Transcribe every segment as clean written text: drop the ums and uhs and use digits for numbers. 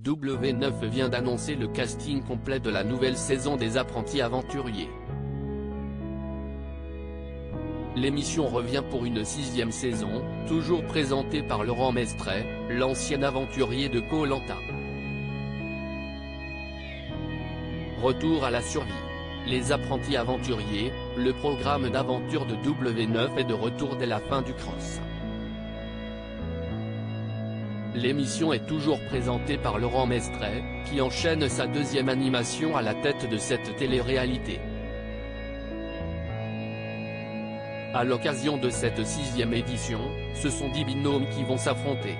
W9 vient d'annoncer le casting complet de la nouvelle saison des Apprentis Aventuriers. L'émission revient pour une 6e saison, toujours présentée par Laurent Mestret, l'ancien aventurier de Koh-Lanta. Retour à la survie. Les Apprentis Aventuriers, le programme d'aventure de W9 est de retour dès la fin du cross. L'émission est toujours présentée par Laurent Mestret, qui enchaîne sa 2e animation à la tête de cette télé-réalité. À l'occasion de cette 6e édition, ce sont 10 binômes qui vont s'affronter.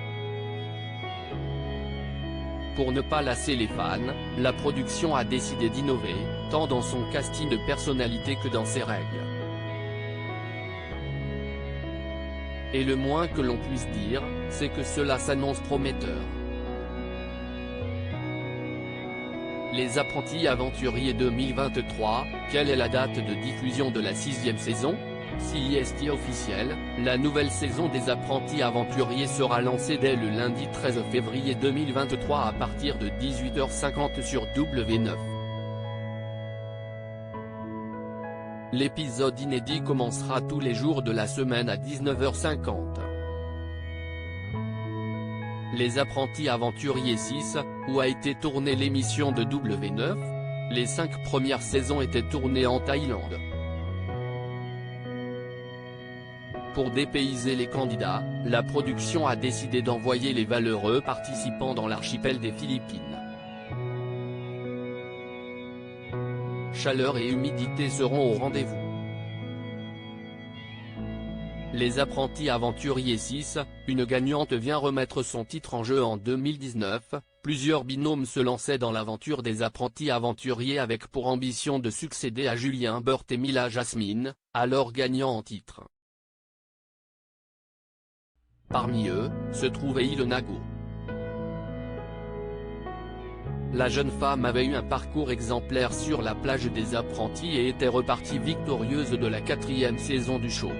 Pour ne pas lasser les fans, la production a décidé d'innover, tant dans son casting de personnalité que dans ses règles. Et le moins que l'on puisse dire, c'est que cela s'annonce prometteur. Les Apprentis Aventuriers 2023, quelle est la date de diffusion de la 6e saison ? Si est officiel, la nouvelle saison des Apprentis Aventuriers sera lancée dès le lundi 13 février 2023 à partir de 18h50 sur W9. L'épisode inédit commencera tous les jours de la semaine à 19h50. Les Apprentis Aventuriers 6, où a été tournée l'émission de W9 ? Les 5 premières saisons étaient tournées en Thaïlande. Pour dépayser les candidats, la production a décidé d'envoyer les valeureux participants dans l'archipel des Philippines. Chaleur et humidité seront au rendez-vous. Les Apprentis Aventuriers 6, une gagnante vient remettre son titre en jeu en 2019, plusieurs binômes se lançaient dans l'aventure des Apprentis Aventuriers avec pour ambition de succéder à Julien Burt et Mila Jasmine, alors gagnants en titre. Parmi eux, se trouvait Ilonago. La jeune femme avait eu un parcours exemplaire sur la plage des apprentis et était repartie victorieuse de la 4e saison du show.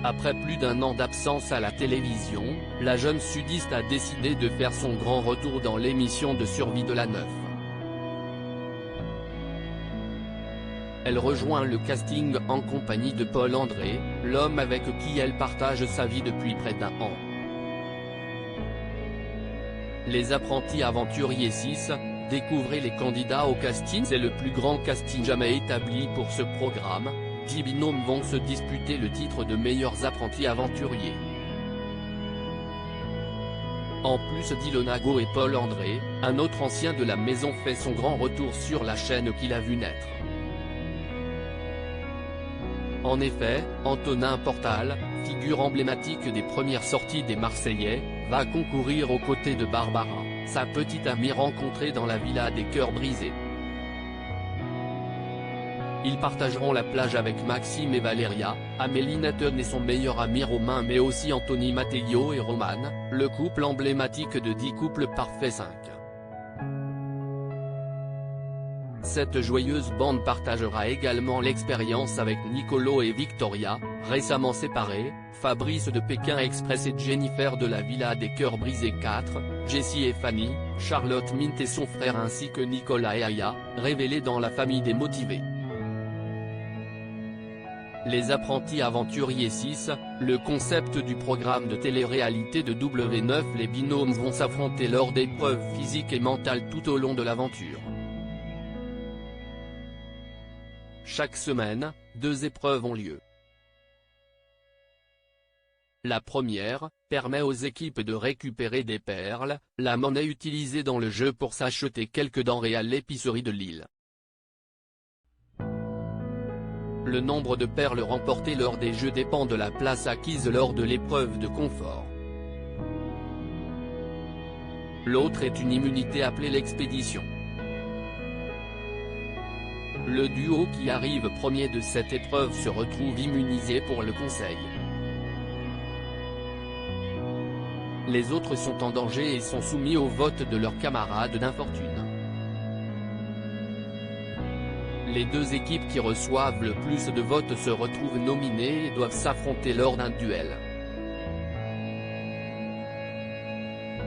Après plus d'1 an d'absence à la télévision, la jeune sudiste a décidé de faire son grand retour dans l'émission de survie de la 9. Elle rejoint le casting en compagnie de Paul André, l'homme avec qui elle partage sa vie depuis près d'1 an. Les Apprentis Aventuriers 6, découvrez les candidats au casting. C'est le plus grand casting jamais établi pour ce programme, 10 binômes vont se disputer le titre de meilleurs apprentis aventuriers. En plus d'Ilonago et Paul André, un autre ancien de la maison fait son grand retour sur la chaîne qu'il a vu naître. En effet, Antonin Portal, figure emblématique des premières sorties des Marseillais, va concourir aux côtés de Barbara, sa petite amie rencontrée dans la villa des Cœurs Brisés. Ils partageront la plage avec Maxime et Valéria, Amélie Nathan et son meilleur ami Romain mais aussi Anthony Matteo et Romane, le couple emblématique de 10 couples parfaits 5. Cette joyeuse bande partagera également l'expérience avec Nicolo et Victoria, récemment séparés, Fabrice de Pékin Express et Jennifer de la Villa des Cœurs Brisés 4, Jessie et Fanny, Charlotte Mint et son frère ainsi que Nicolas et Aya, révélés dans la famille des motivés. Les Apprentis Aventuriers 6, le concept du programme de télé-réalité de W9. Les binômes vont s'affronter lors d'épreuves physiques et mentales tout au long de l'aventure. Chaque semaine, 2 épreuves ont lieu. La première, permet aux équipes de récupérer des perles, la monnaie utilisée dans le jeu pour s'acheter quelques denrées à l'épicerie de l'île. Le nombre de perles remportées lors des jeux dépend de la place acquise lors de l'épreuve de confort. L'autre est une immunité appelée l'expédition. Le duo qui arrive premier de cette épreuve se retrouve immunisé pour le conseil. Les autres sont en danger et sont soumis au vote de leurs camarades d'infortune. Les 2 équipes qui reçoivent le plus de votes se retrouvent nominées et doivent s'affronter lors d'un duel.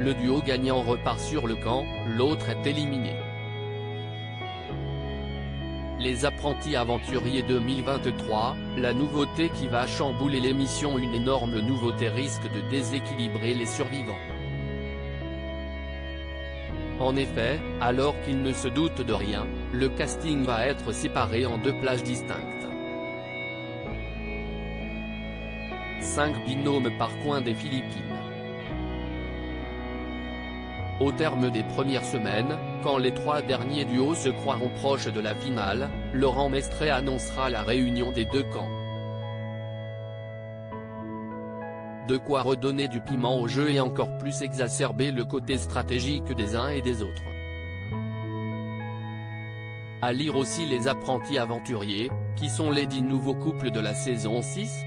le duo gagnant repart sur le camp, l'autre est éliminé. Les apprentis aventuriers 2023, la nouveauté qui va chambouler l'émission. Une énorme nouveauté risque de déséquilibrer les survivants. En effet, alors qu'ils ne se doutent de rien, le casting va être séparé en 2 plages distinctes. 5 binômes par coin des Philippines. Au terme des premières semaines, quand les 3 derniers duos se croiront proches de la finale, Laurent Mestre annoncera la réunion des 2 camps. De quoi redonner du piment au jeu et encore plus exacerber le côté stratégique des uns et des autres. À lire aussi les apprentis aventuriers, qui sont les 10 nouveaux couples de la saison 6.